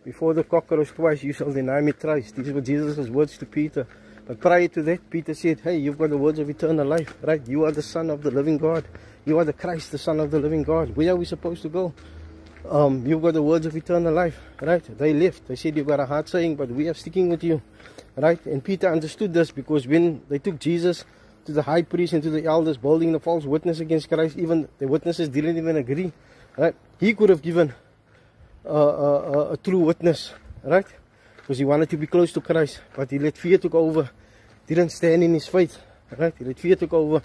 before the cock crows twice, you shall deny me thrice. These were Jesus' words to Peter. But prior to that, Peter said, hey, you've got the words of eternal life, right? You are the Son of the living God. You are the Christ, the Son of the living God. Where are we supposed to go? You've got the words of eternal life, right? They left. They said, you've got a hard saying, but we are sticking with you, right? And Peter understood this, because when they took Jesus to the high priest and to the elders, building the false witness against Christ, even the witnesses didn't even agree, right? He could have given a true witness, right? Because he wanted to be close to Christ, but he let fear take over, didn't stand in his faith, right? He let fear take over,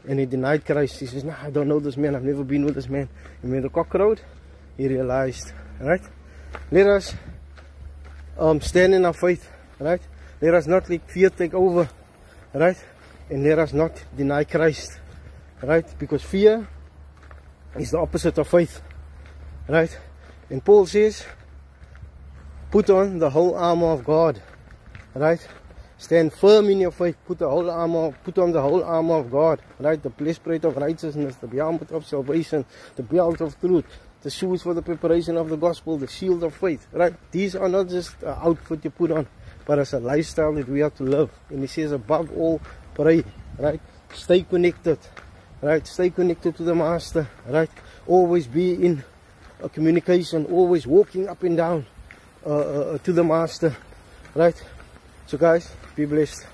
and he denied Christ. He says, no, I don't know this man, I've never been with this man. And when the cock crowed, he realized, right? Let us stand in our faith, right? Let us not let fear take over, right? And let us not deny Christ, right? Because fear is the opposite of faith, right? And Paul says, put on the whole armor of God, right? Stand firm in your faith. Put on the whole armor of God, right? The breastplate of righteousness, the helmet of salvation, the belt of truth, the shoes for the preparation of the gospel, the shield of faith, right? These are not just an outfit you put on, but it's a lifestyle that we have to live. And he says, above all, pray, right? Stay connected, right? Stay connected to the Master, right? Always be in a communication, always walking up and down to the Master, right? So guys, be blessed.